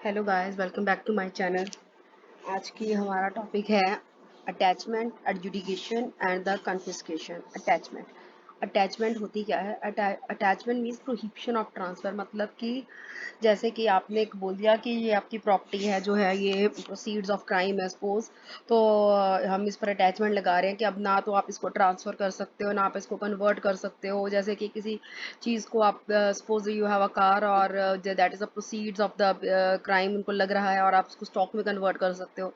Hello guys, welcome back to my channel. आज की हमारा टॉपिक है attachment, adjudication and the confiscation. Attachment होती क्या है? Attachment means prohibition of transfer. मतलब कि जैसे कि आपने एक बोल दिया कि ये आपकी प्रॉपर्टी है, जो है ये प्रोसीड्स ऑफ क्राइम है सपोज, तो हम इस पर अटैचमेंट लगा रहे हैं कि अब ना तो आप इसको ट्रांसफ़र कर सकते हो, ना आप इसको कन्वर्ट कर सकते हो। जैसे कि किसी चीज़ को आप suppose you have a car और that is a proceeds of the crime, उनको लग रहा है और आप उसको स्टॉक में कन्वर्ट कर सकते हो।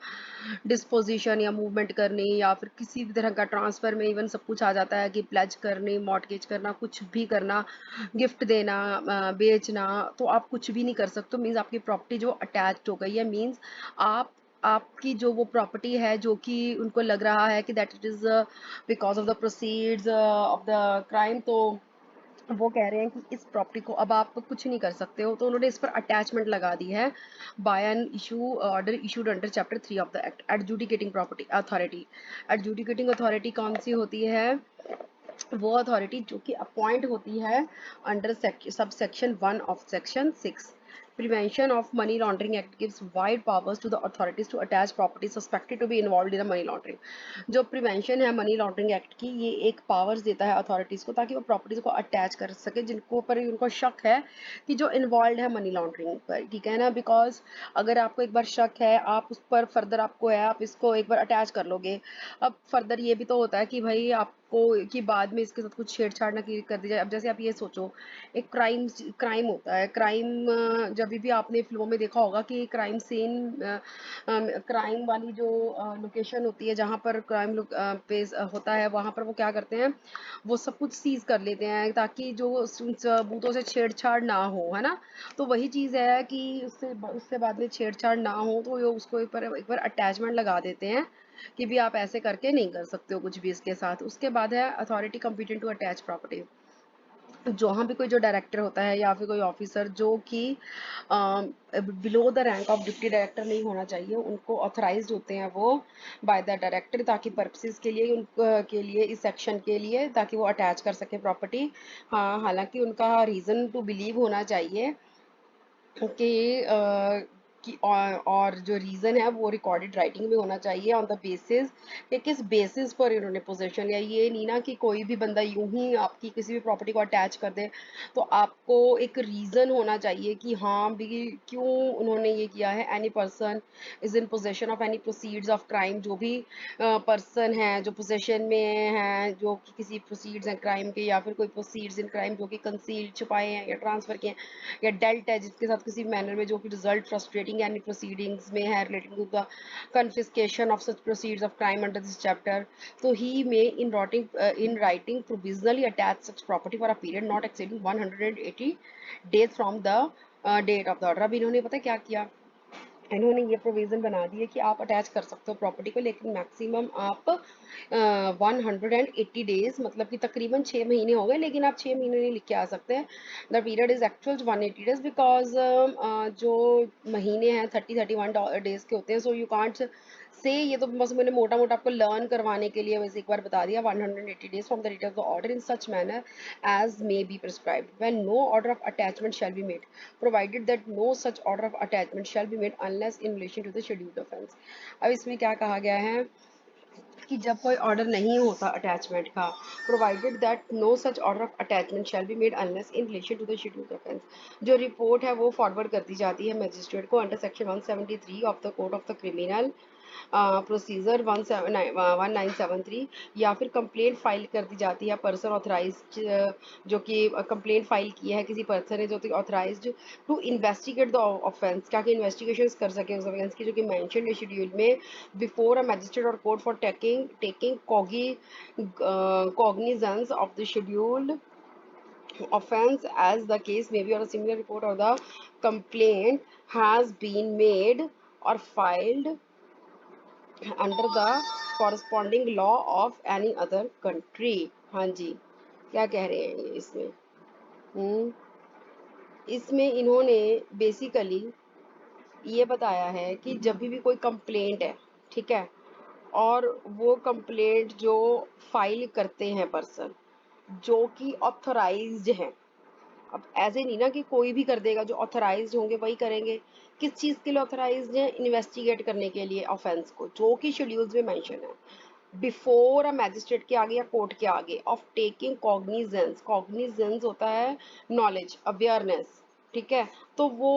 डिस्पोजिशन या मूवमेंट करनी या फिर किसी भी तरह का ट्रांसफ़र में इवन सब कुछ आ जाता है कि प्लेज करनी, मॉर्टगेज करना, कुछ भी करना, गिफ्ट देना, बेचना, तो आप कुछ भी नहीं कर सकते। मीन्स आपकी प्रॉपर्टी जो अटैच्ड हो गई है, मीन्स आप आपकी जो वो प्रॉपर्टी है जो कि उनको लग रहा है कि that it is because of the proceeds of the crime, तो वो कह रहे हैं कि इस प्रॉपर्टी को अब आप कुछ नहीं कर सकते हो, तो उन्होंने इस पर अटैचमेंट लगा दी है by an issue order issued under chapter 3 of the act. Adjudicating property authority, adjudicating authority कौन सी होती है? वो अथॉरिटी जो कि अपॉइंट होती है under sub section 1 of section 6। Prevention of money laundering act gives wide powers to the authorities to attach property suspected to be involve in the money laundering. जो प्रिवेंशन है मनी लॉन्ड्रिंग एक्ट की, ये एक powers देता है authorities को ताकि वो प्रॉपर्टीज को अटैच कर सके जिनको पर उनको शक है कि जो इन्वॉल्व है मनी लॉन्ड्रिंग पर, ठीक है ना। बिकॉज अगर आपको एक बार शक है, आप उस पर फर्दर आपको है, आप इसको एक बार अटैच कर लोगे। अब फर्दर ये भी तो होता है कि भाई आपको कि बाद में इसके साथ कुछ छेड़छाड़ ना कर दी जाए। अब जैसे आप ये सोचो, एक क्राइम होता है, क्राइम जब भी आपने फिल्मों में देखा होगा कि क्राइम सीन, क्राइम वाली जो लोकेशन होती है जहाँ पर क्राइम पेश होता है, वहाँ पर वो क्या करते हैं, वो सब कुछ सीज कर लेते हैं ताकि जो उन सबूतों से छेड़छाड़ ना हो, है ना। तो वही चीज़ है कि उससे उससे बाद में छेड़छाड़ ना हो, तो ये उसको एक बार अटैचमेंट लगा देते हैं कि भी आप ऐसे करके नहीं कर सकते हो कुछ भी इसके साथ। उसके बाद है authority competent to attach property. जहाँ भी कोई जो डायरेक्टर होता है या फिर कोई ऑफिसर जो कि below the rank of deputy director नहीं होना चाहिए, उनको ऑथराइज्ड होते हैं वो बाय द डायरेक्टर, ताकि पर्पसेस के लिए के लिए इस सेक्शन के लिए, ताकि वो अटैच कर सके प्रॉपर्टी। हाँ, हालांकि उनका रीज़न टू बिलीव होना चाहिए कि और जो रीज़न है वो रिकॉर्डेड राइटिंग में होना चाहिए ऑन द बेसिस कि किस बेसिस पर इन्होंने पोजीशन लिया। ये नहीं ना कि कोई भी बंदा यूं ही आपकी किसी भी प्रॉपर्टी को अटैच कर दे। तो आपको एक रीज़न होना चाहिए कि हाँ भी क्यों उन्होंने ये किया है। Any person is in possession of any proceeds of crime, जो भी पर्सन है जो पोजेशन में है, जो कि किसी प्रोसीड्स हैं क्राइम के, या फिर कोई प्रोसीड्स इन क्राइम जो कि कंसील छुपाए हैं या ट्रांसफ़र किए हैं या डेल्ट है जिसके साथ किसी मैनर में जो कि रिजल्ट फ्रस्ट्रेटिंग एनी प्रोसीडिंग्स में है relating to the confiscation of such proceeds of crime under this chapter, so he may in writing provisionally attach such property for a period not exceeding 180 days from the date of the order। अब इन्होंने पता है क्या किया, इन्होंने ये provision बना दी है कि आप अटैच कर सकते हो प्रॉपर्टी को, लेकिन मैक्सिमम आप 180 डेज़, मतलब कि तकरीबन 6 महीने हो गए, लेकिन आप 6 महीने नहीं लिख के आ सकते हैं। The period is actual 180 days because जो महीने हैं 30-31 डेज़ के होते हैं। सो यू कांट से, ये तो बस मैंने मोटा मोटा आपको लर्न करवाने के लिए वैसे एक बार बता दिया। 180 days from the date of the order in such manner as may be prescribed when no order of attachment shall be made, provided that no such order of attachment shall be made unless in relation to the scheduled offence। अब इसमें क्या कहा गया है कि जब कोई order नहीं होता अटैचमेंट का, provided that no such order of attachment shall be made unless in relation to the scheduled offence, जो रिपोर्ट है वो फॉरवर्ड कर दी जाती है मजिस्ट्रेट को under section 173 of the code of the criminal procedure 1973, या फिर कंप्लेंट फाइल कर दी जाती है पर्सन ऑथराइज्ड, जो कि कंप्लेंट फाइल की है किसी पर्सन ने जो कि authorised to investigate the offence, क्या कि इन्वेस्टिगेशन कर सके उस ऑफेंस की जो कि मेंशन है शेड्यूल में, बिफोर अ मैजिस्ट्रेट और court for taking cognizance of the scheduled offense as the case may be, or a similar report or the complaint has been made or filed under the corresponding law of any other country. हाँ जी, क्या कह रहे हैं ये इसमें? हम्म इसमें इन्होंने basically ये बताया है कि जब भी कोई कंप्लेंट है, ठीक है, और वो कंप्लेंट जो फाइल करते हैं पर्सन जो कि ऑथराइज्ड हैं, अब ऐसे नहीं ना कि कोई भी कर देगा, जो ऑथराइज्ड होंगे वही करेंगे। किस चीज़ के लिए ऑथराइज्ड है? इन्वेस्टिगेट करने के लिए ऑफेंस को, जो कि शेड्यूल्स में मेंशन है। बिफोर अ मैजिस्ट्रेट के आगे या कोर्ट के आगे, ऑफ टेकिंग कॉग्निजेंस, कॉग्निजेंस होता है नॉलेज, अवेयरनेस, ठीक है। तो वो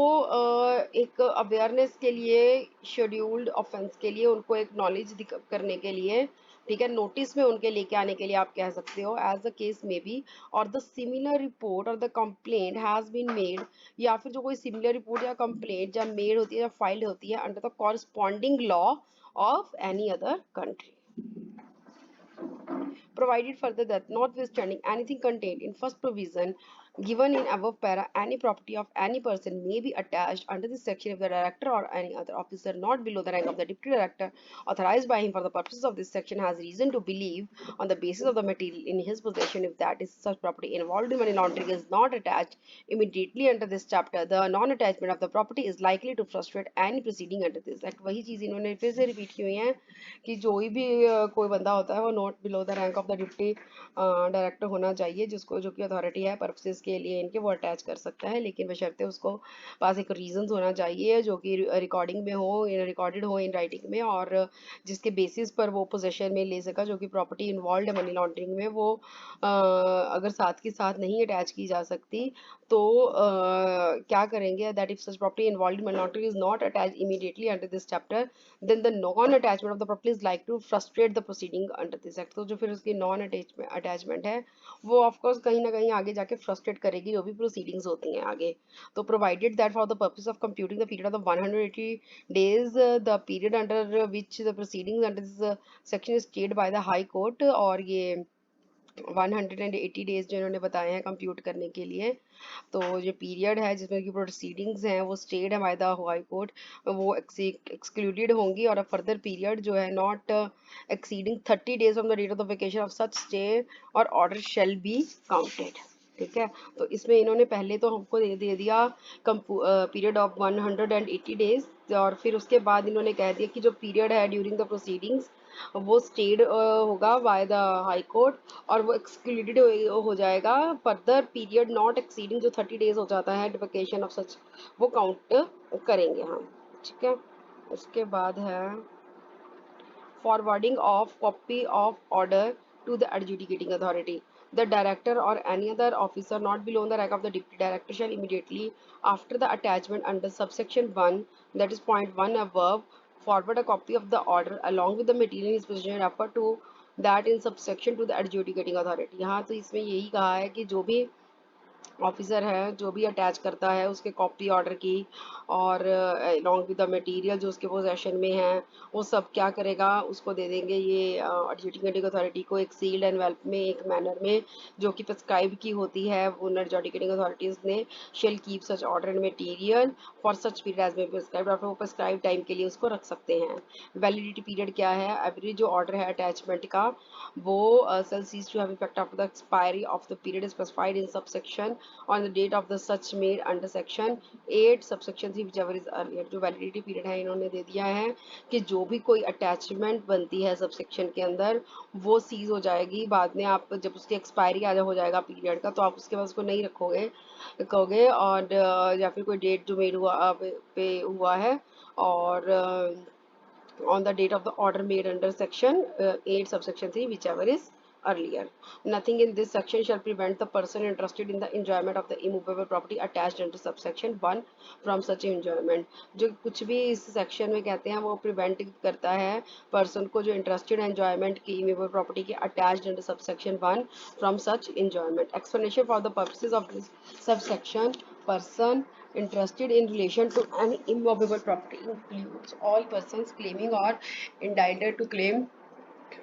एक अवेयरनेस के लिए, शेड्यूल्ड ऑफेंस के लिए उनको एक नॉलेज करने के लिए, ठीक है, नोटिस में उनके लेके आने के लिए आप कह सकते हो, एज द केस में बी, और द सिमिलर रिपोर्ट और the complaint has been made, या फिर जो कोई सिमिलर रिपोर्ट या कंप्लेंट जब मेड होती है या फाइल्ड होती है under the corresponding law of any other country, provided further that notwithstanding anything contained in first provision given in above para, any property of any person may be attached under this section if the director or any other officer not below the rank of the deputy director authorized by him for the purposes of this section has reason to believe on the basis of the material in his possession, if that is such property involved in money laundering is not attached immediately under this chapter, the non-attachment of the property is likely to frustrate any proceeding under this act। वही चीज इन्होंने फिर से repeat की हुई है कि जो भी कोई बंदा होता है वो not below the rank of the deputy director होना चाहिए, जिसको जो कि अथॉरिटी है पर्पसेस के लिए इनके, वो अटैच कर सकता है, लेकिन बशर्ते उसको पास एक रीजन होना चाहिए जो कि रिकॉर्डिंग में हो, रिकॉर्डेड हो इन राइटिंग में, और जिसके बेसिस पर वो पोजेशन में ले सका, जो कि प्रॉपर्टी इन्वॉल्व है मनी लॉन्ड्रिंग में, वो अगर साथ के साथ नहीं अटैच की जा सकती तो क्या करेंगे, that if such property involve in money laundering is not attach immediately under this chapter, then the non attachment of the property is like to frustrate the proceeding under this act. तो जो फिर उसकी non attachment है वो of course कहीं ना कहीं आगे जाके फ्रस्ट्रेट करेगी जो भी प्रोसीडिंग्स होती हैं आगे। तो provided that for the purpose of computing the period of the 180 days, the period under which the proceedings under this section is stayed by the high court, और ये 180 डेज जो इन्होंने बताए हैं कंप्यूट करने के लिए, तो जो पीरियड है जिसमें की प्रोसीडिंग्स हैं वो स्टेड है बाय द हाई कोर्ट, वो एक्सक्लूडेड होंगी, और फर्दर पीरियड जो है not exceeding 30 days from the date of the vacation of such stay और ऑर्डर शेल बी काउंटेड, ठीक है। तो इसमें इन्होंने पहले तो हमको दे दिया पीरियड ऑफ 180 डेज, और फिर उसके बाद इन्होंने कह दिया कि जो पीरियड है ड्यूरिंग द प्रोसीडिंग्स वो स्टेड होगा बाय द हाई कोर्ट, और वो एक्सक्लूडेड हो जाएगा फर्दर पीरियड नॉट एक्सीडिंग, जो 30 days हो जाता है डिफिकेशन ऑफ सच, वो काउंट करेंगे हम, ठीक है। उसके बाद है forwarding of copy of order to the adjudicating authority. The director or any other officer not below the rank of the deputy director shall immediately after the attachment under subsection 1, that is point 1 above, forward a copy of the order along with the material in his possession refer to that in subsection to the adjudicating authority। यहाँ तो इसमें यही कहा है कि जो भी officer है जो भी अटैच करता है उसके कॉपी ऑर्डर की, और अलॉन्ग विद द मटेरियल जो उसके पोजेशन में है, वो सब क्या करेगा, उसको दे देंगे ये एडजुडिकेटिंग अथॉरिटी को एक सील्ड एनवेल्प में, एक मैनर में जो कि प्रिस्क्राइब की होती है उन एडजुडिकेटिंग अथॉरिटीज ने। Shall keep such order and material for such period as में प्रिस्क्राइब, और वो प्रिस्क्राइब टाइम के लिए उसको रख सकते हैं। वैलिडिटी पीरियड क्या है, एवरी जो ऑर्डर है अटैचमेंट का वो shall cease to have effect after the expiry of the period specified in subsection on the date of the such made under section 8 subsection 3 whichever is earlier। जो validity period है इन्होंने दे दिया है कि जो भी कोई अटैचमेंट बनती है सबसेक्शन के अंदर वो सीज हो जाएगी बाद में, आप जब उसकी एक्सपायरी आ हो जाएगा पीरियड का तो आप उसके बाद उसको नहीं रखोगे, और या फिर कोई डेट जो मेड हुआ पे हुआ है, और on the date of the order made under section 8 subsection 3 whichever is earlier। Nothing in this section shall prevent the person interested in the enjoyment of the immovable property attached under subsection 1 from such enjoyment। जो कुछ भी इस section में कहते हैं वो prevent करता है पर्सन को जो इंटरेस्टेड है एंजॉयमेंट की इमूवेबल प्रॉपर्टी के attached under subsection 1 from such enjoyment। Explanation for the purposes of this subsection, person interested in relation to any immovable property includes all persons claiming or entitled to claim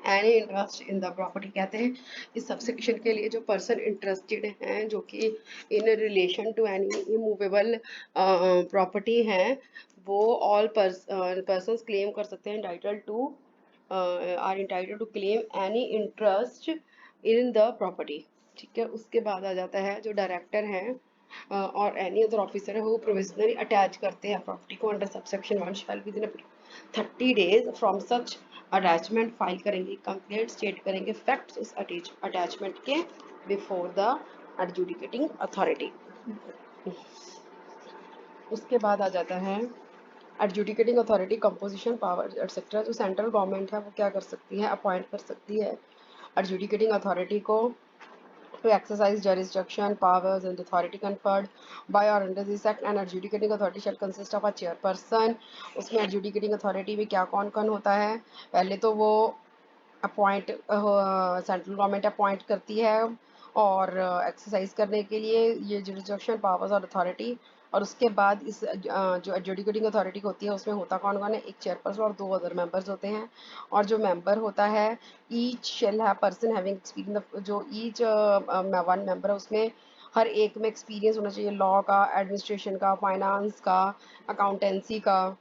any interest in the property. कहते हैं इस subsection के लिए जो person interested हैं जो कि in relation to any immovable property हैं वो ऑल पर्सन्स क्लेम कर सकते हैं entitled to are entitled to claim any interest in the property, ठीक है। उसके बाद आ जाता है जो डायरेक्टर हैं और एनी अदर ऑफिसर है वो प्रोविजनली अटैच करते हैं प्रॉपर्टी को अंडर सबसेक्शन 1 शैल विद इन 30 days from such attachment file करेंगे, कंप्लेंट स्टेट करेंगे फैक्ट्स उस अटैचमेंट के बिफोर द एडजुडिकेटिंग अथॉरिटी। उसके बाद आ जाता है adjudicating authority, composition, power etcetera. जो सेंट्रल गवर्नमेंट है वो क्या कर सकती है, अपॉइंट कर सकती है एडजुडिकेटिंग अथॉरिटी को to exercise jurisdiction, powers and authority conferred by or under this act. And adjudicating authority shall consist of a chairperson. उसमें adjudicating authority में क्या कौन कौन होता है, पहले तो वो अपॉइंट सेंट्रल गवर्नमेंट अपॉइंट करती है और एक्सरसाइज करने के लिए ये जुरिस्डिक्शन, पावर्स और अथॉरिटी। और उसके बाद इस जो एडजुडिकेटिंग अथॉरिटी होती है उसमें होता कौन कौन है, एक चेयरपर्सन और 2 अदर मेंबर्स होते हैं। और जो मेंबर होता है, each shall have person having experience, जो ईच वन मेंबर है उसमें हर एक में एक्सपीरियंस होना चाहिए, लॉ का, एडमिनिस्ट्रेशन का, फाइनेंस का, अकाउंटेंसी का।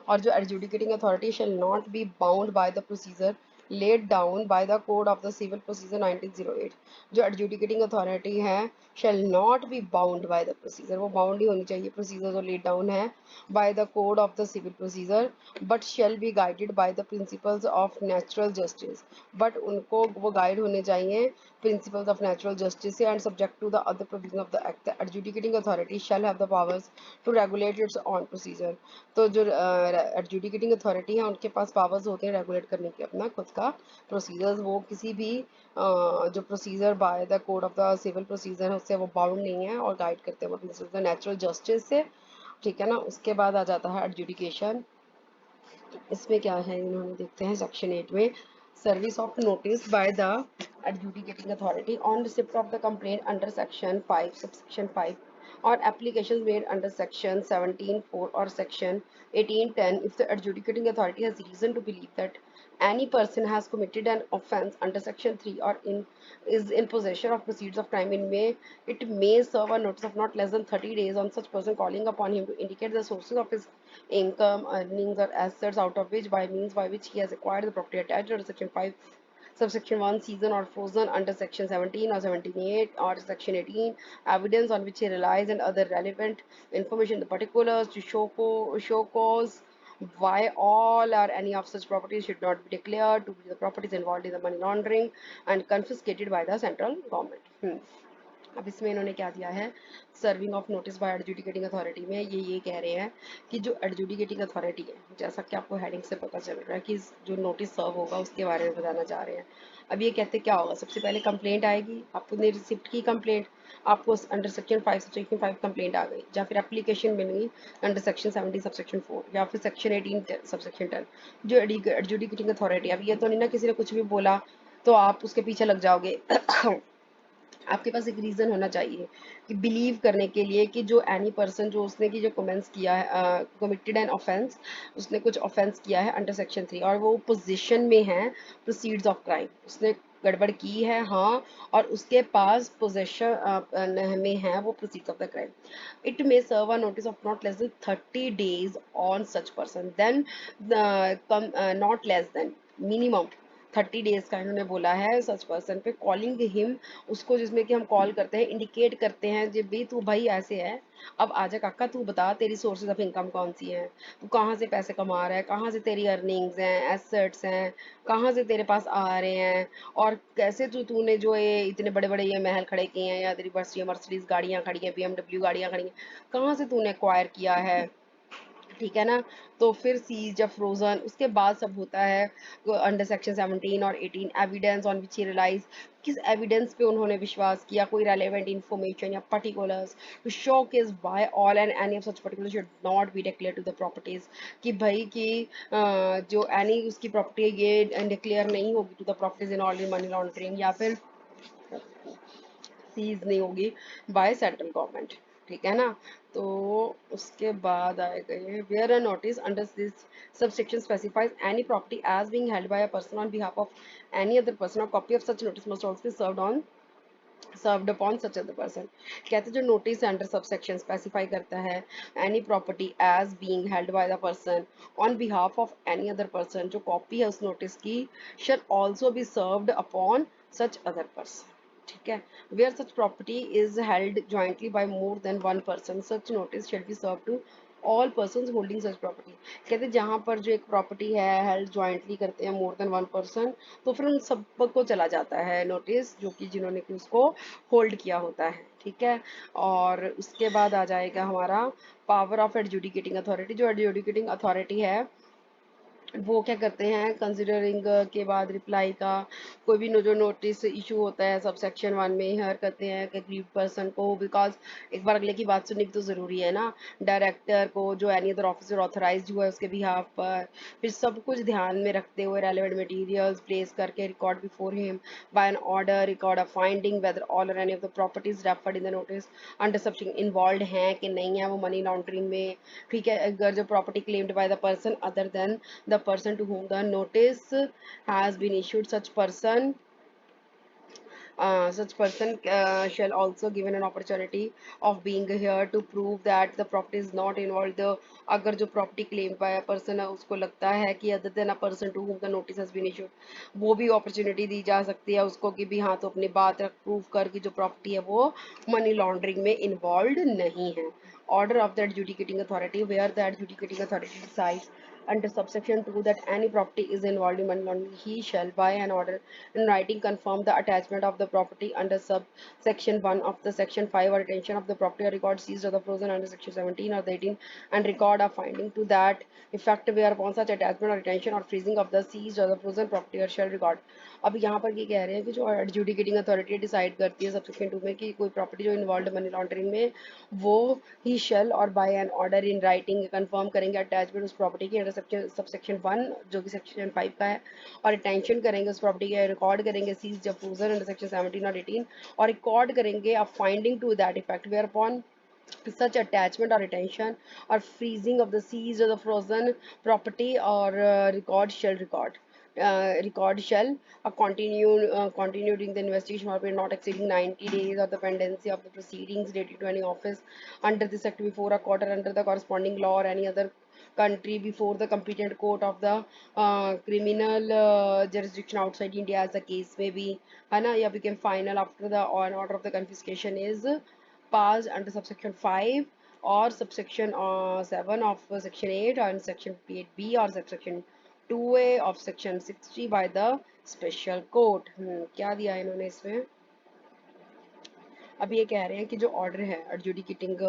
और जो adjudicating authority shall not be bound by the procedure laid down by the code of the civil procedure 1908। जो adjudicating authority है shall not be bound by the procedure, वो bound ही होनी चाहिए procedure जो laid down है by the code of the civil procedure, but shall be guided by the principles of natural justice, but उनको वो guide होने चाहिए principles of natural justice से and subject to the other provision of the act। The adjudicating authority shall have the powers to regulate its own procedure। तो जो adjudicating authority है उनके पास powers होते हैं रेगुलेट करने के अपना खुद का प्रोसीजर्स। वो किसी भी जो procedure by the code of the civil procedure है उससे वो बाउंड नहीं है और गाइड करते हैं वो प्रिंसिपल नेचुरल जस्टिस से, ठीक है ना। उसके बाद आ जाता है एडजुडिकेशन। इसमें क्या है इन्होंने देखते हैं सेक्शन 8 में, service of notice by the adjudicating authority on receipt of the complaint under section 5 subsection 5 or applications made under section 17(4) or section 18(10) if the adjudicating authority has reason to believe that any person has committed an offence under section 3 or is in possession of proceeds of crime, it may serve a notice of not less than 30 days on such person, calling upon him to indicate the sources of his income, earnings or assets out of which by means by which he has acquired the property attached under section 5 subsection 1 season or frozen under section 17 or 17(8) or section 18, evidence on which he relies and other relevant information, the particulars to show cause why all or any of such properties should not be declared to be the properties involved in the money laundering and confiscated by the central government। अब इसमें इन्होंने क्या दिया है, serving of notice bye adjudicating authority में ये कह रहे हैं कि जो एडजुडिकेटिंग अथॉरिटी है, जैसा कि आपको हेडिंग से पता चल रहा है कि जो नोटिस सर्व होगा उसके बारे में बताना चाह रहे हैं। अब ये कहते क्या होगा, सबसे पहले कंप्लेंट आएगी, आपने रिसिप्ट की कंप्लेंट, आपको अंडर सेक्शन 5 सबसेक्शन 5 कंप्लेंट आ गई, या फिर एप्लीकेशन मिल गई अंडर सेक्शन 17 सबसेक्शन 4 या फिर सेक्शन 18 सबसेक्शन 10। जो एडजुडिकेटिंग अथॉरिटी, अब ये तो नहीं ना किसी ने कुछ भी बोला तो आप उसके पीछे लग जाओगे आपके पास एक रीज़न होना चाहिए कि बिलीव करने के लिए कि जो एनी पर्सन जो उसने की जो कमेंट्स किया है, कमिटेड एन ऑफेंस, उसने कुछ ऑफेंस किया है अंडर सेक्शन 3 और वो पोजीशन में है प्रोसीड्स ऑफ क्राइम, उसने गड़बड़ की है हाँ, और उसके पास पोजेशन में है वो proceeds of the crime, it may serve a notice of not less than 30 days on such person, then not less than minimum 30 days का इन्होंने बोला है सच पर्सन पे, कॉलिंग हिम, उसको जिसमें कि हम कॉल करते हैं, इंडिकेट करते हैं जब भी तू भाई ऐसे है, अब आजा काका तू बता तेरी सोर्सेज ऑफ इनकम कौन सी है, तू कहाँ से पैसे कमा रहा है, कहाँ से तेरी अर्निंग्स हैं, एसेट्स हैं, कहाँ से तेरे पास आ रहे हैं, और कैसे तूने जो ये इतने बड़े बड़े ये महल खड़े किए हैं या तेरी बस ये मर्सिडीज गाड़ियाँ खड़ी हैं, BMW गाड़ियाँ खड़ी हैं, कहाँ से तूने एक्वायर किया है, ठीक है ना। तो फिर सीज या फ्रोजन, उसके बाद सब होता है अंडर सेक्शन 17 और 18, evidence on which he relies, किस एविडेंस पे उन्होंने विश्वास किया, कोई रेलेवेंट इंफॉर्मेशन या particulars to show case by all and any of such particular should not be declare to the properties, कि भाई कि जो एनी उसकी प्रॉपर्टी ये डिक्लेयर नहीं होगी to the properties in all money laundering या फिर सीज नहीं होगी बाय सेंट्रल गवर्नमेंट, ठीक है ना। तो उसके बाद आएगा ये where a notice under this subsection specifies any property as being held by a person on behalf of any other person, और copy of such notice must also be served upon such other person. कहते जो notice under subsection specify करता है any property as being held by the person on behalf of any other person, जो copy है उस notice की shall also be served upon such other person, ठीक है। Where such property is held jointly by more than one person, such notice shall be served to all person holding such property. कहते हैं जहाँ पर जो एक property है held jointly करते हैं मोर देन वन पर्सन, तो फिर उन सबको चला जाता है नोटिस, जो कि जिन्होंने कि उसको होल्ड किया होता है, ठीक है। और उसके बाद आ जाएगा हमारा पावर ऑफ एडजुडिकेटिंग अथॉरिटी। जो एडजुडिकेटिंग अथॉरिटी है वो क्या करते हैं, कंसिडरिंग के बाद रिप्लाई का कोई भी जो नोटिस इशू होता है सब सेक्शन 1 में हेयर करते हैं एग्रीड पर्सन को, बिकॉज एक बार अगले की बात सुननी भी तो ज़रूरी है ना, डायरेक्टर को, जो एनी अदर ऑफिसर ऑथराइज्ड हुआ है उसके बिहाफ पर। फिर सब कुछ ध्यान में रखते हुए रेलेवेंट मटेरियल्स प्लेस करके record before him by an order, record a finding whether all और any of the properties referred in the notice under subject involve हैं कि नहीं है वो मनी लॉन्ड्रिंग में, ठीक है। अगर जो property claimed by the person other than the person to whom the notice has been issued, such person shall also given an opportunity of being here to prove that the property is not involved the, अगर जो property claim पाया person है उसको लगता है कि other than a person to whom the notice has been issued, वो भी अपॉर्चुनिटी दी जा सकती है उसको कि भी हाँ तो अपनी बात रख प्रूव कर कि जो प्रॉपर्टी है वो मनी लॉन्ड्रिंग में इन्वॉल्व नहीं है। Order of the adjudicating authority where the adjudicating authority decides under subsection 2 that any property is involved in money laundering, he shall by an order in writing confirm the attachment of the property under subsection 1 of the section 5 or retention of the property or record seized or the frozen under section 17 or the 18 and record a finding to that effect whereupon such attachment or retention or freezing of the seized or the frozen property or shall record। अब यहाँ पर ये कह रहे हैं कि जो adjudicating authority decide करती है सबसेक्शन 2 में कि कोई प्रॉपर्टी जो इन्वॉल्व मनी लॉन्ड्रिंग में, वो ही शेल और by an order in writing confirm करेंगे अटैचमेंट उस प्रॉपर्टी की अंडर सबसेक्शन 1 जो कि सेक्शन 5 का है, और रिटेंशन करेंगे उस प्रॉपर्टी के, रिकॉर्ड करेंगे सीज जब फ्रोजन अंडर सेक्शन 17 और 18, और रिकॉर्ड करेंगे a finding to that effect where upon such attachment or retention or freezing of the seized or the frozen property or record shall continue during the investigation or period not exceeding 90 days or the pendency of the proceedings related to any office under this act before a court or under the corresponding law or any other country before the competent court of the criminal jurisdiction outside India as the case may be, है ना, या became final after the order of the confiscation is passed under subsection 5 or subsection 7 of section 8 or in section 58B or subsection 2A of section 60 by the special court। क्या दिया है इन्होंने इसमें, अब ये कह रहे हैं कि जो ऑर्डर है एडजुडिकेटिंग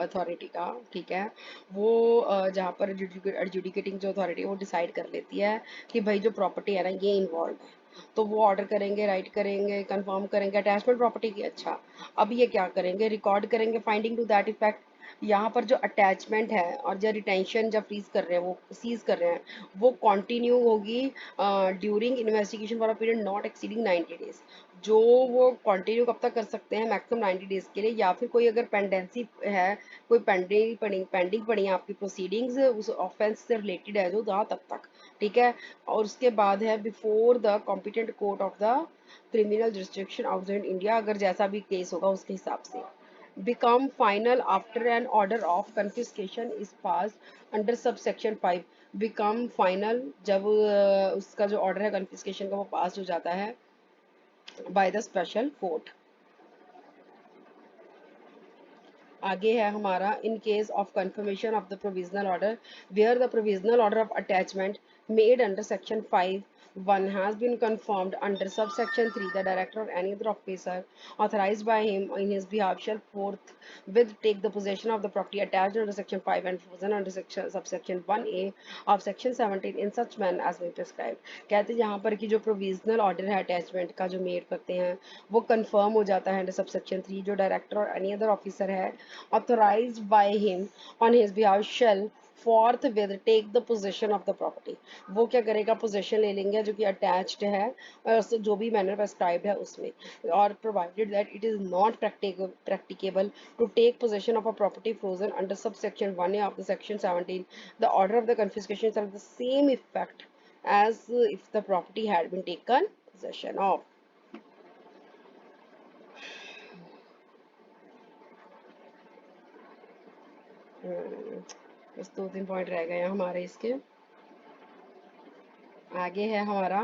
अथॉरिटी का, ठीक है, वो जहाँ पर एडजुडिकेटिंग जो अथॉरिटी है वो डिसाइड कर लेती है कि भाई जो प्रॉपर्टी है ना ये इन्वॉल्व है, तो वो ऑर्डर करेंगे, राइट करेंगे, कंफर्म करेंगे अटैचमेंट प्रॉपर्टी की। अच्छा, अब ये क्या करेंगे, रिकॉर्ड करेंगे फाइंडिंग टू दैट इफेक्ट। यहाँ पर जो अटैचमेंट है और जो रिटेंशन जब फ्रीज कर रहे हैं वो सीज कर रहे हैं वो कंटिन्यू होगी during investigation for a period not exceeding 90 days. जो वो कंटिन्यू कब तक कर सकते हैं, मैक्सिमम 90 डेज के लिए, या फिर कोई अगर पेंडेंसी है, कोई पेंडिंग पड़ी है आपकी प्रोसीडिंग्स उस ऑफेंस से रिलेटेड है जो जहाँ तक, ठीक है। और उसके बाद है before the competent court of the criminal jurisdiction outside India, अगर जैसा भी केस होगा उसके हिसाब से। become final after an order of confiscation is passed under subsection 5। become final जब उसका जो ऑर्डर है कन्फिस्केशन का वो पास हो जाता है by the special court। आगे है हमारा in case of confirmation of the provisional order where the provisional order of attachment made under section 5 1 has been confirmed under subsection 3 the director or any other officer authorized by him in his behalf shall forthwith take the possession of the property attached under section 5 and frozen under section subsection 1A of section 17 in such manner as may prescribed। कहते हैं यहाँ पर कि जो provisional order है attachment का जो made करते हैं वो कंफर्म हो जाता है अंडर सबसेक्शन 3, जो डायरेक्टर और एनी अदर ऑफिसर है authorized by him on his behalf shall forthwith take the possession of the property। वो क्या करेगा, पोजेशन ले लेंगे जो कि अटैच्ड है जो भी मैनर प्रेस्क्राइब्ड है उसमें, और provided that it is not practicable to take possession of a property frozen under sub section 1 of the section 17 the order of the confiscation is of the same effect as if the property had been taken possession of। बस 2-3 point रह गए हैं हमारे इसके। आगे है हमारा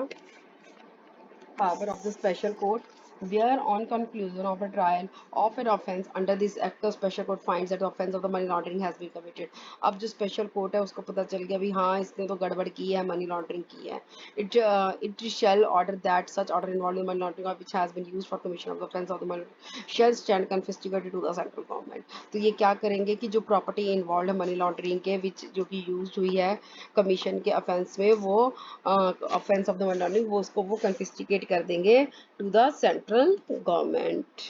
power of the special court. where on conclusion of a trial of an offence under this act the special court finds that the offence of the money laundering has been committed. अब जो special court है उसको पता चल गया भी हाँ इसने तो गड़बड़ की है, मनी लॉन्ड्रिंग की है. It shall order that such order involving money laundering which has been used for commission of the offence of the money shall stand confiscated to the central government. तो ये क्या करेंगे कि जो प्रॉपर्टी इन्वॉल्व है money laundering के विच जो कि यूज हुई है कमीशन के ऑफेंस में वो offence of the money laundering वो उसको वो कन्फिस्टिकेट कर देंगे टू द सेंट्रल गवर्नमेंट.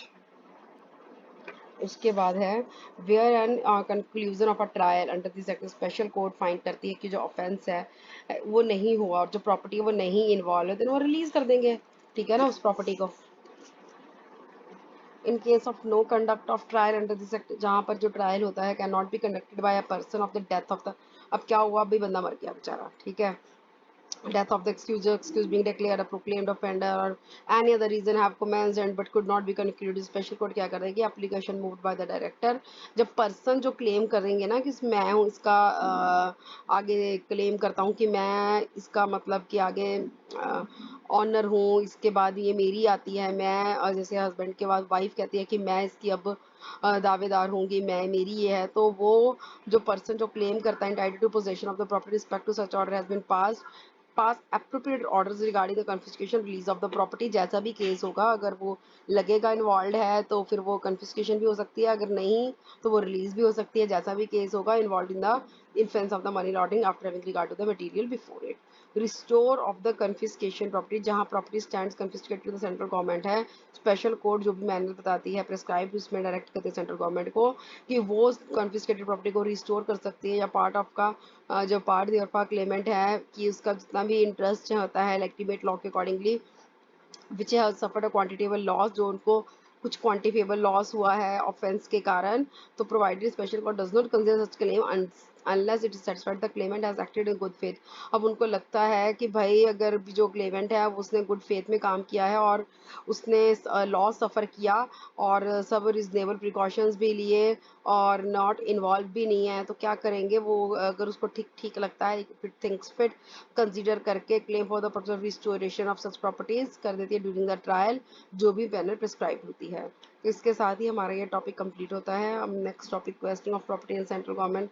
उसके बाद है where and conclusion of a trial under this act special court find करती है कि जो ऑफेंस है वो नहीं हुआ और जो प्रॉपर्टी है वो नहीं इन्वॉल्व है देन वो रिलीज कर देंगे. ठीक है ना उस प्रॉपर्टी को. In case of no conduct of trial under this act जहाँ पर जो ट्रायल होता है can not be conducted by a person of the death of the. अब क्या हुआ अभी बंदा मर गया बेचारा. ठीक है. Death of the accuser, excuse being declared a proclaimed offender or any other reason have commenced and but could not be concluded. Special court क्या करेगी application moved by the director. जब पर्सन जो क्लेम करेंगे ना कि मैं हूँ इसका आगे क्लेम करता हूँ कि मैं इसका मतलब कि आगे ऑनर हूँ इसके बाद ये मेरी आती है मैं जैसे हस्बैंड के बाद वाइफ कहती है कि मैं इसकी अब दावेदार होंगी मैं मेरी ये है तो वो जो पर्सन जो क्लेम करता है entitled to possession of the property respect to such order has been passed pass appropriate orders regarding the confiscation release of the property. जैसा भी केस होगा अगर वो लगेगा इन्वॉल्व है तो फिर वो confiscation भी हो सकती है अगर नहीं तो वो रिलीज भी हो सकती है. जैसा भी केस होगा involve in the offense of the money laundering after having regard to the material before it. Restore of the confiscation property जहाँ property stand confiscated to the central government है. स्पेशल कोड जो भी manual बताती है prescribe उसमें direct करते हैं central government को कि वो कन्फिस्केटेड प्रॉपर्टी को रिस्टोर कर सकती है या पार्ट ऑफ का जो पार्ट देयर पार्ट क्लेमेंट है कि उसका जितना भी इंटरेस्ट होता है लेक्टिमेट लॉ के accordingly which have suffered a quantifiable loss जो उनको कुछ क्वांटिफेबल लॉस हुआ है ऑफेंस के कारण तो provided special court does not consider such claim unless it is satisfied the Clement has acted in good faith. अब उनको लगता है कि भाई अगर जो क्लेमेंट है उसने गुड फेथ में काम किया है और उसने लॉस सफ़र किया और सब रिजनेबल प्रिकॉशंस भी लिए और नॉट इन्वॉल्व भी नहीं है तो क्या करेंगे वो अगर उसको ठीक ठीक लगता है फिट थिंग्स फिट कंसीडर करके claim for the purpose of restoration of such properties कर देती है ड्यूरिंग द ट्रायल जो भी पैनल प्रिस्क्राइब होती है. तो इसके साथ ही हमारा ये टॉपिक कंप्लीट होता है. अब next topic question of property in central government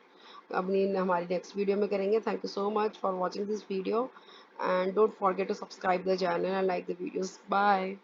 अपनी हमारी नेक्स्ट वीडियो में करेंगे. Thank you so much for watching this video and don't forget to subscribe the channel and like the videos. Bye.